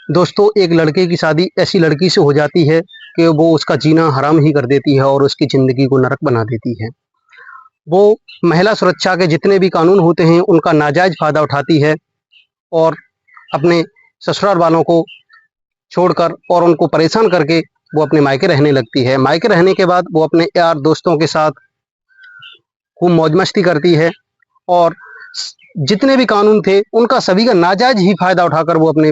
दोस्तों, एक लड़के की शादी ऐसी लड़की से हो जाती है कि वो उसका जीना हराम ही कर देती है और उसकी ज़िंदगी को नरक बना देती है। वो महिला सुरक्षा के जितने भी कानून होते हैं, उनका नाजायज़ फ़ायदा उठाती है और अपने ससुराल वालों को छोड़कर और उनको परेशान करके वो अपने मायके रहने लगती है। मायके रहने के बाद वो अपने यार दोस्तों के साथ खूब मौज-मस्ती करती है और जितने भी कानून थे, उनका सभी का नाजायज़ ही फ़ायदा उठाकर वो अपने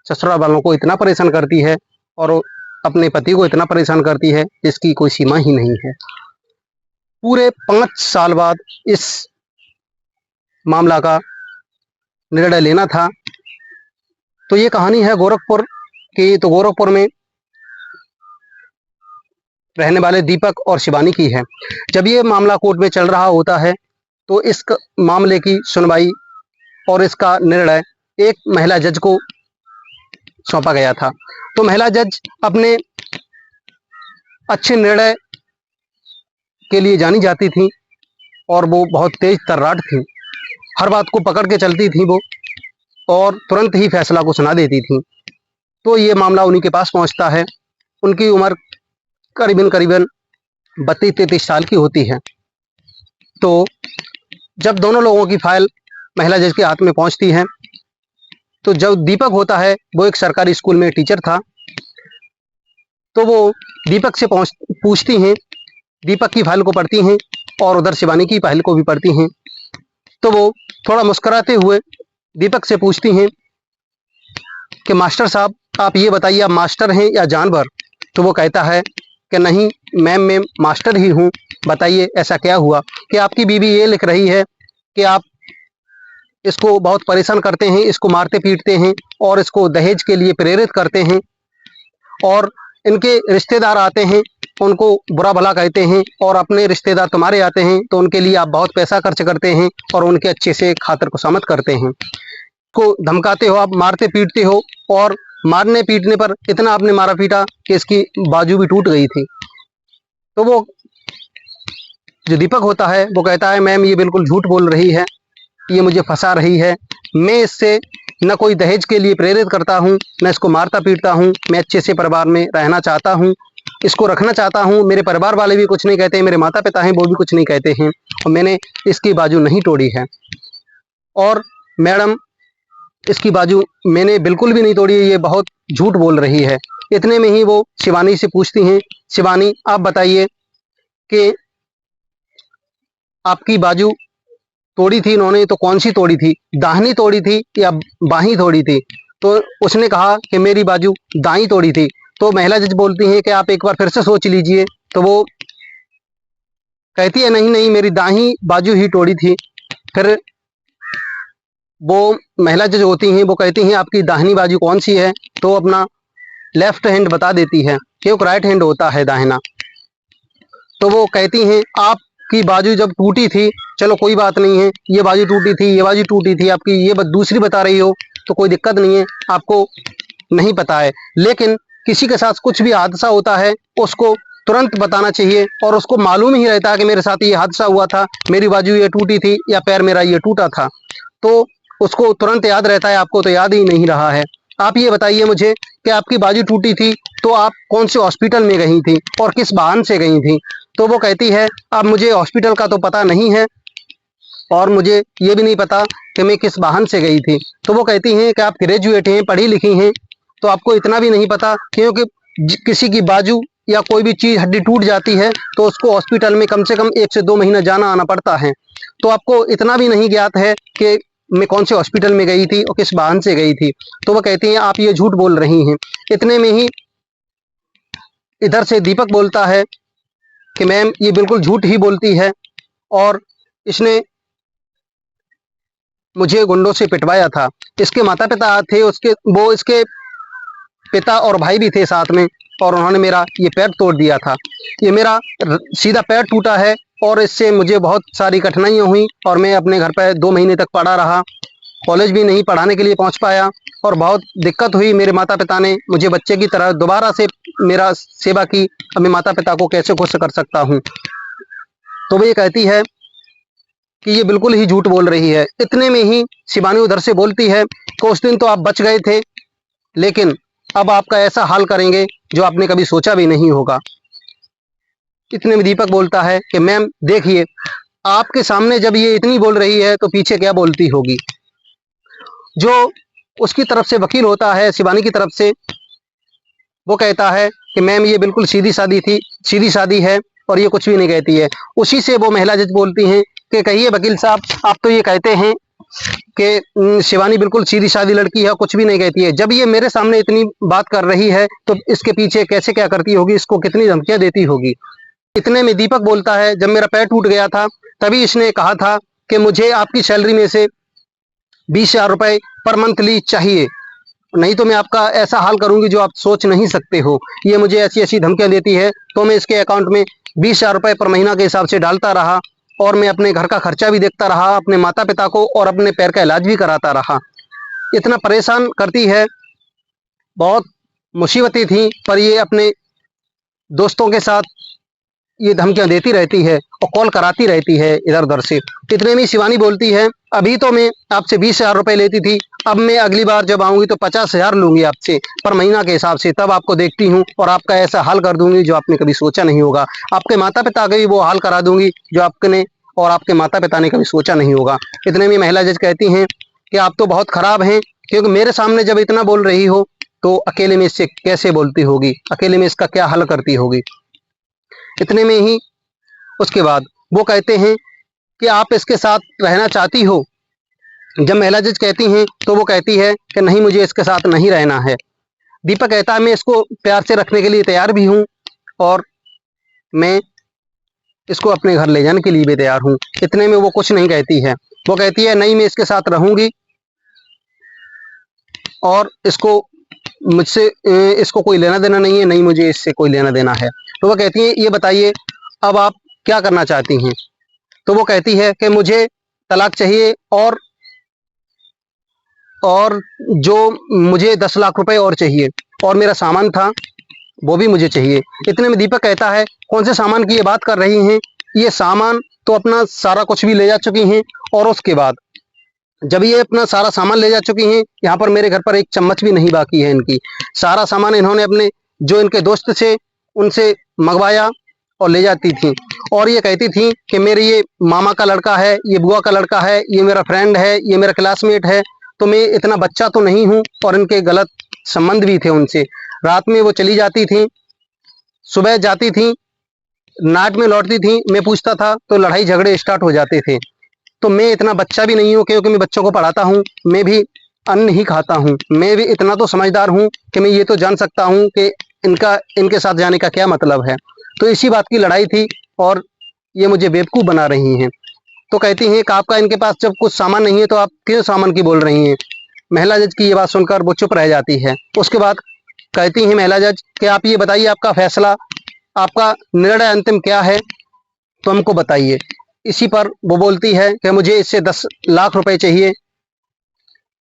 ससुराल वालों को इतना परेशान करती है और वो अपने पति को इतना परेशान करती है जिसकी कोई सीमा ही नहीं है। पूरे 5 साल बाद इस मामला का निर्णय लेना था। तो ये कहानी है गोरखपुर की। तो गोरखपुर में रहने वाले दीपक और शिवानी की है। जब ये मामला कोर्ट में चल रहा होता है तो इस मामले की सुनवाई और इसका निर्णय एक महिला जज को सौंपा गया था। तो महिला जज अपने अच्छे निर्णय के लिए जानी जाती थी और वो बहुत तेज तर्राट थी। हर बात को पकड़ के चलती थी वो और तुरंत ही फैसला को सुना देती थी। तो ये मामला उन्हीं के पास पहुंचता है। उनकी उम्र करीबन 32-33 साल की होती है। तो जब दोनों लोगों की फाइल महिला जज के हाथ में पहुंचती है, तो जब दीपक होता है वो एक सरकारी स्कूल में टीचर था। तो वो दीपक से पूछती हैं, दीपक की फाइल को पढ़ती हैं और उधर शिवानी की फाइल को भी पढ़ती हैं। तो वो थोड़ा मुस्कुराते हुए दीपक से पूछती हैं कि मास्टर साहब, आप ये बताइए, आप मास्टर हैं या जानवर? तो वो कहता है कि नहीं मैम, मैं मास्टर ही हूँ। बताइए ऐसा क्या हुआ कि आपकी बीवी ये लिख रही है कि आप इसको बहुत परेशान करते हैं, इसको मारते पीटते हैं और इसको दहेज के लिए प्रेरित करते हैं और इनके रिश्तेदार आते हैं, उनको बुरा भला कहते हैं और अपने रिश्तेदार तुम्हारे आते हैं तो उनके लिए आप बहुत पैसा खर्च करते हैं और उनके अच्छे से खातिर खुशामद करते हैं। को धमकाते हो, आप मारते पीटते हो और मारने पीटने पर इतना आपने मारा पीटा कि इसकी बाजू भी टूट गई थी। तो वो जो दीपक होता है वो कहता है मैम ये बिल्कुल झूठ बोल रही है, ये मुझे फंसा रही है। मैं इससे न कोई दहेज के लिए प्रेरित करता हूँ, न इसको मारता पीटता हूँ। मैं अच्छे से परिवार में रहना चाहता हूँ, इसको रखना चाहता हूँ। मेरे परिवार वाले भी कुछ नहीं कहते, मेरे माता पिता हैं वो भी कुछ नहीं कहते हैं और मैंने इसकी बाजू नहीं तोड़ी है। और मैडम, इसकी बाजू मैंने बिल्कुल भी नहीं तोड़ी, ये बहुत झूठ बोल रही है। इतने में ही वो शिवानी से पूछती हैं, शिवानी आप बताइए कि आपकी बाजू तोड़ी थी इन्होंने तो कौन सी तोड़ी थी, दाहिनी तोड़ी थी या बाहीं तोड़ी थी? तो उसने कहा कि मेरी बाजू दाईं तोड़ी थी। तो महिला जज बोलती है कि आप एक बार फिर से सोच लीजिए। तो वो कहती है नहीं नहीं, मेरी दाहिनी बाजू ही तोड़ी थी। फिर वो महिला जज होती हैं, वो कहती हैं आपकी दाहिनी बाजू कौन सी है? तो अपना लेफ्ट हैंड बता देती है क्योंकि राइट हैंड होता है दाहिना। तो वो कहती हैं आपकी बाजू जब टूटी थी, चलो कोई बात नहीं है, ये बाजू टूटी थी, ये बाजू टूटी थी, आपकी ये दूसरी बता रही हो तो कोई दिक्कत नहीं है, आपको नहीं पता है। लेकिन किसी के साथ कुछ भी हादसा होता है उसको तुरंत बताना चाहिए और उसको मालूम ही रहता है कि मेरे साथ ये हादसा हुआ था, मेरी बाजू ये टूटी थी या पैर मेरा ये टूटा था। तो उसको तुरंत याद रहता है, आपको तो याद ही नहीं रहा है। आप ये बताइए मुझे कि आपकी बाजू टूटी थी तो आप कौन से हॉस्पिटल में गई थी और किस वाहन से गई थी? तो वो कहती है अब मुझे हॉस्पिटल का तो पता नहीं है और मुझे ये भी नहीं पता कि मैं किस वाहन से गई थी। तो वो कहती हैं कि आप ग्रेजुएट हैं, पढ़ी लिखी हैं, तो आपको इतना भी नहीं पता, क्योंकि किसी की बाजू या कोई भी चीज हड्डी टूट जाती है तो उसको हॉस्पिटल में कम से कम 1 से 2 महीना जाना आना पड़ता है। तो आपको इतना भी नहीं ज्ञात है कि मैं कौन से हॉस्पिटल में गई थी और किस वाहन से गई थी। तो वो कहती हैं आप ये झूठ बोल रही हैं। इतने में ही इधर से दीपक बोलता है कि मैम ये बिल्कुल झूठ ही बोलती है और इसने मुझे गुंडों से पिटवाया था। इसके माता पिता थे, इसके पिता और भाई भी थे साथ में और उन्होंने मेरा ये पैर तोड़ दिया था। ये मेरा सीधा पैर टूटा है और इससे मुझे बहुत सारी कठिनाइयाँ हुई और मैं अपने घर पर 2 महीने तक पड़ा रहा, कॉलेज भी नहीं पढ़ाने के लिए पहुंच पाया और बहुत दिक्कत हुई। मेरे माता पिता ने मुझे बच्चे की तरह दोबारा से मेरा सेवा की। अब मैं माता पिता को कैसे खुश कर सकता हूँ? तो वो ये कहती है कि ये बिल्कुल ही झूठ बोल रही है। इतने में ही शिवानी उधर से बोलती है कि उस दिन तो आप बच गए थे लेकिन अब आपका ऐसा हाल करेंगे जो आपने कभी सोचा भी नहीं होगा। इतने में दीपक बोलता है कि मैम देखिए, आपके सामने जब ये इतनी बोल रही है तो पीछे क्या बोलती होगी। जो उसकी तरफ से वकील होता है शिवानी की तरफ से, वो कहता है कि मैम ये बिल्कुल सीधी सादी है और ये कुछ भी नहीं कहती है। उसी से वो महिला जज बोलती हैं कि कहिए वकील साहब, आप तो ये कहते हैं कि शिवानी बिल्कुल सीधी सादी लड़की है, कुछ भी नहीं कहती है। जब ये मेरे सामने इतनी बात कर रही है तो इसके पीछे कैसे क्या करती होगी, इसको कितनी धमकियां देती होगी। इतने में दीपक बोलता है, जब मेरा पैर टूट गया था तभी इसने कहा था कि मुझे आपकी सैलरी में से 20,000 रुपए पर मंथली चाहिए, नहीं तो मैं आपका ऐसा हाल करूंगी जो आप सोच नहीं सकते हो। ये मुझे ऐसी ऐसी धमकियां देती है। तो मैं इसके अकाउंट में 20,000 रुपए पर महीना के हिसाब से डालता रहा और मैं अपने घर का खर्चा भी देखता रहा, अपने माता पिता को और अपने पैर का इलाज भी कराता रहा। इतना परेशान करती है, बहुत मुसीबतें थी, पर ये अपने दोस्तों के साथ ये धमकियां देती रहती है और कॉल कराती रहती है इधर उधर से। इतने में शिवानी बोलती है, अभी तो मैं आपसे 20,000 रुपए लेती थी, अब मैं अगली बार जब आऊंगी तो 50,000 लूंगी आपसे पर महीना के हिसाब से, तब आपको देखती हूँ और आपका ऐसा हाल कर दूंगी जो आपने कभी सोचा नहीं होगा। आपके माता पिता का भी वो हाल करा दूंगी जो आपने और आपके माता पिता ने कभी सोचा नहीं होगा। इतने में महिला जज कहती हैं कि आप तो बहुत खराब हैं, क्योंकि मेरे सामने जब इतना बोल रही हो तो अकेले में इससे कैसे बोलती होगी, अकेले में इसका क्या हल करती होगी। इतने में ही उसके बाद वो कहते हैं कि आप इसके साथ रहना चाहती हो। जब महिला जज कहती हैं तो वो कहती है कि नहीं, मुझे इसके साथ नहीं रहना है। दीपक कहता है, मैं इसको प्यार से रखने के लिए तैयार भी हूँ और मैं इसको अपने घर ले जाने के लिए भी तैयार हूँ। इतने में वो कुछ नहीं कहती है, वो कहती है नहीं, मैं इसके साथ रहूंगी और इसको कोई लेना देना नहीं है, नहीं मुझे इससे कोई लेना देना है। तो वो कहती है, ये बताइए अब आप क्या करना चाहती हैं। तो वो कहती है कि मुझे तलाक चाहिए और जो मुझे 10 लाख रुपए और चाहिए, और मेरा सामान था वो भी मुझे चाहिए। इतने में दीपक कहता है, कौन से सामान की ये बात कर रही हैं, ये सामान तो अपना सारा कुछ भी ले जा चुकी हैं, और उसके बाद जब ये अपना सारा सामान ले जा चुकी हैं, यहाँ पर मेरे घर पर एक चम्मच भी नहीं बाकी है इनकी। सारा सामान इन्होंने अपने जो इनके दोस्त थे उनसे मंगवाया और ले जाती थी, और ये कहती थी कि मेरे ये मामा का लड़का है, ये बुआ का लड़का है, ये मेरा फ्रेंड है, ये मेरा क्लासमेट है, तो मैं इतना बच्चा तो नहीं हूँ। और इनके गलत संबंध भी थे उनसे। रात में वो चली जाती थी, सुबह जाती थी, नाइट में लौटती थी। मैं पूछता था तो लड़ाई झगड़े स्टार्ट हो जाते थे। तो मैं इतना बच्चा भी नहीं हूँ, क्योंकि मैं बच्चों को पढ़ाता हूँ, मैं भी अन्न ही खाता हूँ। मैं भी इतना तो समझदार हूँ कि मैं ये तो जान सकता हूँ कि इनके साथ जाने का क्या मतलब है। तो इसी बात की लड़ाई थी और ये मुझे बेवकूफ़ बना रही हैं। तो कहती हैं कि आपका इनके पास जब कुछ सामान नहीं है तो आप क्यों सामान की बोल रही हैं। महिला जज की ये बात सुनकर वो चुप रह जाती है। उसके बाद कहती हैं महिला जज कि आप ये बताइए, आपका फैसला, आपका निर्णय अंतिम क्या है, तो हमको बताइए। इसी पर वो बोलती है कि मुझे इससे 10 लाख रुपए चाहिए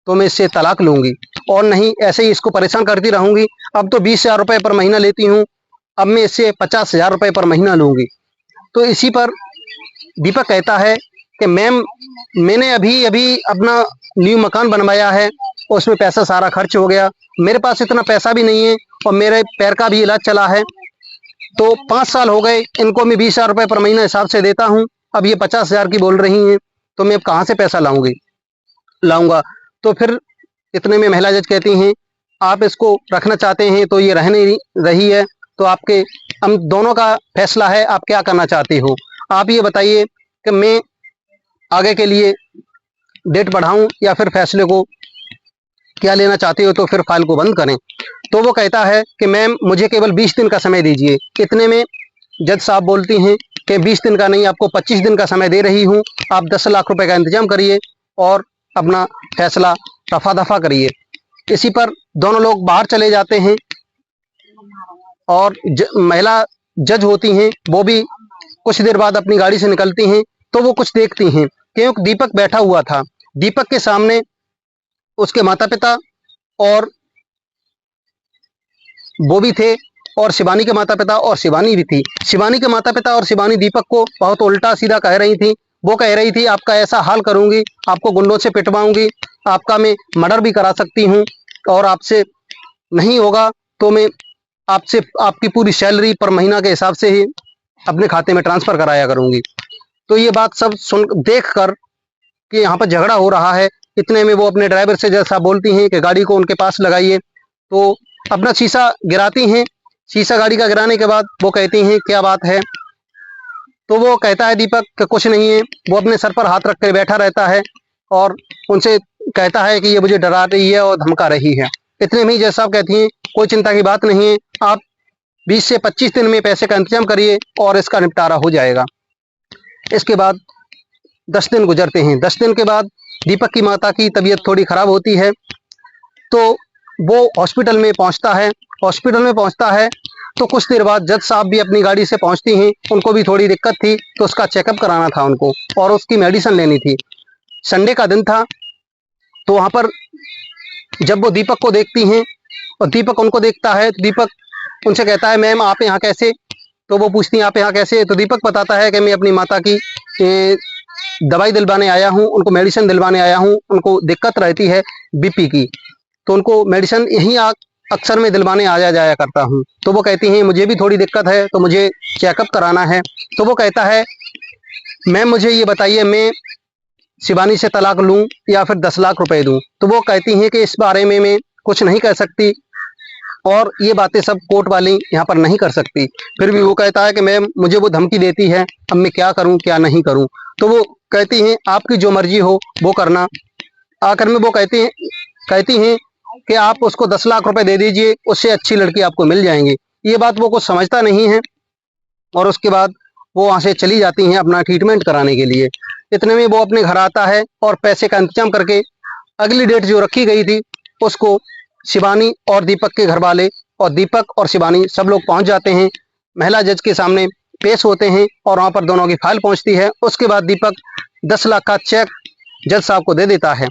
तो मैं इससे तलाक लूंगी, और नहीं ऐसे ही इसको परेशान करती रहूंगी। अब तो 20,000 रुपए पर महीना लेती हूँ, अब मैं इससे 50,000 रुपए पर महीना लूंगी। तो इसी पर दीपक कहता है कि मैम, मैंने अभी अभी अपना न्यू मकान बनवाया है, उसमें पैसा सारा खर्च हो गया, मेरे पास इतना पैसा भी नहीं है और मेरे पैर का भी इलाज चला है। तो 5 साल हो गए, इनको मैं 20,000 रुपए पर महीना हिसाब से देता हूँ, अब ये 50,000 की बोल रही हैं, तो मैं अब कहाँ से पैसा लाऊंगा। तो फिर इतने में महिला जज कहती हैं, आप इसको रखना चाहते हैं तो ये रह नहीं रही है, तो आपके हम दोनों का फैसला है, आप क्या करना चाहते हो। आप ये बताइए कि मैं आगे के लिए डेट बढ़ाऊं या फिर फैसले को क्या लेना चाहते हो, तो फिर फाइल को बंद करें। तो वो कहता है कि मैम, मुझे केवल 20 दिन का समय दीजिए। इतने में जज साहब बोलती हैं कि 20 दिन का नहीं, आपको 25 दिन का समय दे रही हूँ, आप 10 लाख रुपए का इंतजाम करिए और अपना फैसला रफा दफा करिए। इसी पर दोनों लोग बाहर चले जाते हैं और महिला जज होती हैं, वो भी कुछ देर बाद अपनी गाड़ी से निकलती हैं। तो वो कुछ देखती हैं, क्योंकि दीपक बैठा हुआ था। दीपक के सामने उसके माता पिता और वो भी थे, और शिवानी के माता पिता और शिवानी भी थी। शिवानी के माता पिता और शिवानी दीपक को बहुत उल्टा सीधा कह रही थी। वो कह रही थी, आपका ऐसा हाल करूंगी, आपको गुंडों से पिटवाऊंगी, आपका मैं मर्डर भी करा सकती हूँ, और आपसे नहीं होगा तो मैं आपसे आपकी पूरी सैलरी पर महीना के हिसाब से ही अपने खाते में ट्रांसफर कराया करूंगी। तो ये बात सब सुन देख कर कि यहाँ पर झगड़ा हो रहा है, इतने में वो अपने ड्राइवर से जैसा बोलती हैं कि गाड़ी को उनके पास लगाइए, तो अपना शीशा गिराती हैं। शीशा गाड़ी का गिराने के बाद वो कहती हैं क्या बात है, तो वो कहता है दीपक कि कुछ नहीं है। वो अपने सर पर हाथ रख कर बैठा रहता है और उनसे कहता है कि ये मुझे डरा रही है और धमका रही है। इतने में ही जज साहब कहती हैं कोई चिंता की बात नहीं है, आप 20 से 25 दिन में पैसे का इंतजाम करिए और इसका निपटारा हो जाएगा। इसके बाद 10 दिन गुजरते हैं। 10 दिन के बाद दीपक की माता की तबीयत थोड़ी खराब होती है, तो वो हॉस्पिटल में पहुंचता है। हॉस्पिटल में पहुंचता है तो कुछ देर बाद जज साहब भी अपनी गाड़ी से पहुंचती हैं। उनको भी थोड़ी दिक्कत थी तो उसका चेकअप कराना था उनको और उसकी मेडिसिन लेनी थी। संडे का दिन था, तो वहां पर जब वो दीपक को देखती हैं और दीपक उनको देखता है तो दीपक उनसे कहता है मैम आप यहाँ कैसे। तो वो पूछती हैं आप यहाँ कैसे, तो दीपक बताता है कि मैं अपनी माता की दवाई दिलवाने आया हूँ, उनको मेडिसिन दिलवाने आया हूँ। उनको दिक्कत रहती है बीपी की, तो उनको मेडिसिन यहीं अक्सर में दिलवाने आया जाया करता हूँ। तो वो कहती हैं मुझे भी थोड़ी दिक्कत है तो मुझे चेकअप कराना है। तो वो कहता है मैम मुझे ये बताइए मैं शिवानी से तलाक लूं या फिर 10 लाख रुपए दूं। तो वो कहती हैं कि इस बारे में मैं कुछ नहीं कह सकती और ये बातें सब कोर्ट वाली यहाँ पर नहीं कर सकती। फिर भी वो कहता है कि मैम मुझे वो धमकी देती है, अब मैं क्या करूं क्या नहीं करूं। तो वो कहती हैं आपकी जो मर्जी हो वो करना। आखिर में वो कहती हैं कि आप उसको 10 लाख रुपए दे दीजिए, उससे अच्छी लड़की आपको मिल जाएंगी। ये बात वो कुछ समझता नहीं है और उसके बाद वो वहां से चली जाती हैं अपना ट्रीटमेंट कराने के लिए। इतने में वो अपने घर आता है और पैसे का इंतजाम करके अगली डेट जो रखी गई थी उसको शिवानी और दीपक के घर वाले और दीपक और शिवानी सब लोग पहुंच जाते हैं। महिला जज के सामने पेश होते हैं और वहां पर दोनों की फाइल पहुंचती है। उसके बाद दीपक 10 लाख का चेक जज साहब को दे देता है।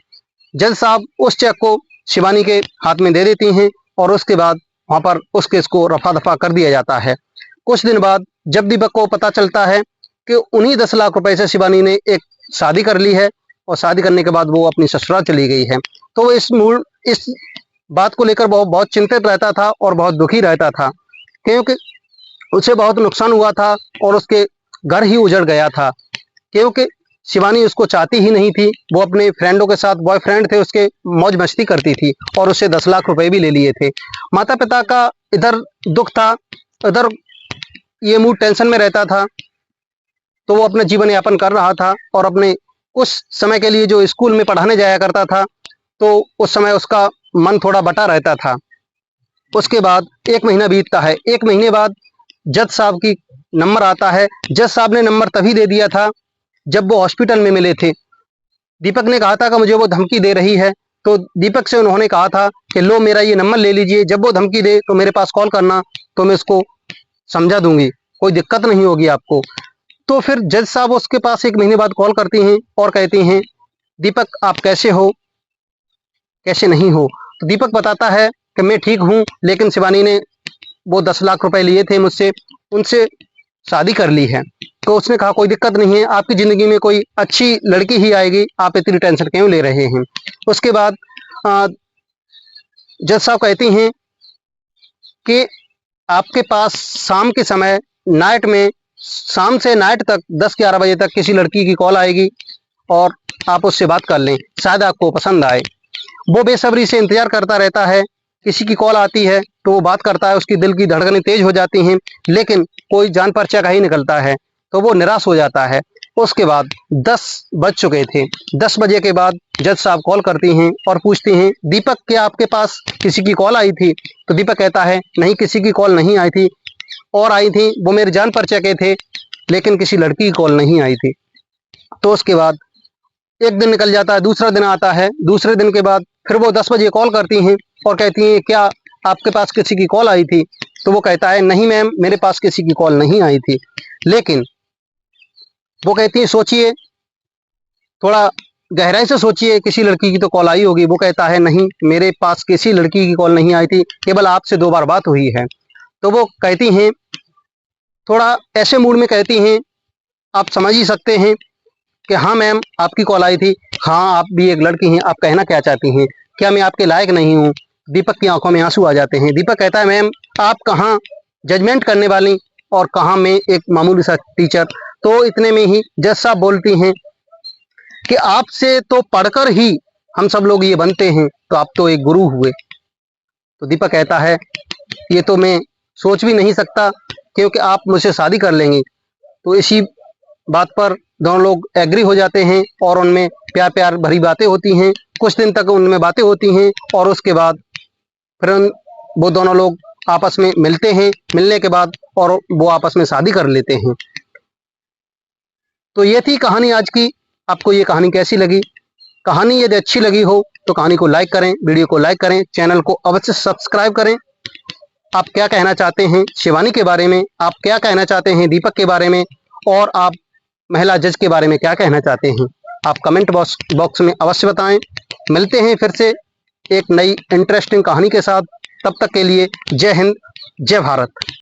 जज साहब उस चेक को शिवानी के हाथ में दे देती हैं और उसके बाद वहां पर उस केस को रफा दफा कर दिया जाता है। कुछ दिन बाद जब दीपक को पता चलता है कि उन्हीं 10 लाख रुपए से शिवानी ने एक शादी कर ली है और शादी करने के बाद वो अपनी ससुराल चली गई है, तो वो इस बात को लेकर बहुत चिंतित रहता था और बहुत दुखी रहता था, क्योंकि उसे बहुत नुकसान हुआ था और उसके घर ही उजड़ गया था, क्योंकि शिवानी उसको चाहती ही नहीं थी। वो अपने फ्रेंडों के साथ, बॉयफ्रेंड थे उसके, मौज मस्ती करती थी और उससे 10 लाख रुपए भी ले लिए थे। माता पिता का इधर दुख था, इधर ये मूड टेंशन में रहता था, तो वो अपना जीवन यापन कर रहा था और अपने उस समय के लिए जो स्कूल में पढ़ाने जाया करता था, तो उस समय उसका मन थोड़ा बटा रहता था। उसके बाद 1 महीना बीतता है। 1 महीने बाद जज साहब की नंबर आता है। जज साहब ने नंबर तभी दे दिया था जब वो हॉस्पिटल में मिले थे। दीपक ने कहा था कि मुझे वो धमकी दे रही है, तो दीपक से उन्होंने कहा था कि लो मेरा ये नंबर ले लीजिए, जब वो धमकी दे तो मेरे पास कॉल करना, तो मैं उसको समझा दूंगी, कोई दिक्कत नहीं होगी आपको। तो फिर जज साहब उसके पास 1 महीने बाद कॉल करती हैं और कहती हैं दीपक आप कैसे हो, कैसे नहीं हो। तो दीपक बताता है कि मैं ठीक हूँ, लेकिन शिवानी ने वो 10 लाख रुपए लिए थे मुझसे, उनसे शादी कर ली है। तो उसने कहा कोई दिक्कत नहीं है, आपकी जिंदगी में कोई अच्छी लड़की ही आएगी, आप इतनी टेंशन क्यों ले रहे हैं। उसके बाद जज साहब कहती हैं कि आपके पास शाम के समय नाइट में, शाम से नाइट तक 10-11 बजे तक किसी लड़की की कॉल आएगी और आप उससे बात कर लें, शायद आपको पसंद आए। वो बेसब्री से इंतजार करता रहता है, किसी की कॉल आती है तो वो बात करता है, उसकी दिल की धड़कनें तेज हो जाती हैं, लेकिन कोई जान पर्चा का ही निकलता है, तो वो निराश हो जाता है। उसके बाद 10 बज चुके थे। 10 बजे के बाद जज साहब कॉल करती हैं और पूछती हैं दीपक क्या आपके पास किसी की कॉल आई थी। तो दीपक कहता है नहीं किसी की कॉल नहीं आई थी, और आई थी वो मेरे जान पर्चा के थे, लेकिन किसी लड़की की कॉल नहीं आई थी। तो उसके बाद 1 दिन निकल जाता है, दूसरा दिन आता है, दूसरे दिन के बाद फिर वो 10 बजे कॉल करती हैं और कहती हैं क्या आपके पास किसी की कॉल आई थी। तो वो कहता है नहीं मैम मेरे पास किसी की कॉल नहीं आई थी। लेकिन वो कहती है सोचिए, थोड़ा गहराई से सोचिए, किसी लड़की की तो कॉल आई होगी। वो कहता है नहीं मेरे पास किसी लड़की की कॉल नहीं आई थी, केवल आपसे 2 बार बात हुई है। तो वो कहती हैं, थोड़ा ऐसे मूड में कहती हैं, आप समझ ही सकते हैं कि हाँ मैम आपकी कॉल आई थी, हाँ आप भी एक लड़की हैं, आप कहना क्या चाहती हैं, क्या मैं आपके लायक नहीं हूँ। दीपक की आंखों में आंसू आ जाते हैं। दीपक कहता है, मैम आप कहाँ जजमेंट करने वाली और कहाँ मैं एक मामूली सा टीचर। तो इतने में ही जज साहब बोलती हैं कि आपसे तो पढ़कर ही हम सब लोग ये बनते हैं, तो आप तो एक गुरु हुए। तो दीपक कहता है, ये तो मैं सोच भी नहीं सकता, क्योंकि आप मुझसे शादी कर लेंगे। तो इसी बात पर दोनों लोग एग्री हो जाते हैं और उनमें प्यार प्यार भरी बातें होती हैं। कुछ दिन तक उनमें बातें होती हैं और उसके बाद फिर वो दोनों लोग आपस में मिलते हैं। मिलने के बाद और वो आपस में शादी कर लेते हैं। तो ये थी कहानी आज की। आपको ये कहानी कैसी लगी? कहानी यदि अच्छी लगी हो तो कहानी को लाइक करें, वीडियो को लाइक करें, चैनल को अवश्य सब्सक्राइब करें। आप क्या कहना चाहते हैं शिवानी के बारे में? आप क्या कहना चाहते हैं दीपक के बारे में? और आप महिला जज के बारे में क्या कहना चाहते हैं? आप कमेंट बॉक्स में अवश्य बताएं। मिलते हैं फिर से एक नई इंटरेस्टिंग कहानी के साथ। तब तक के लिए जय हिंद, जय भारत।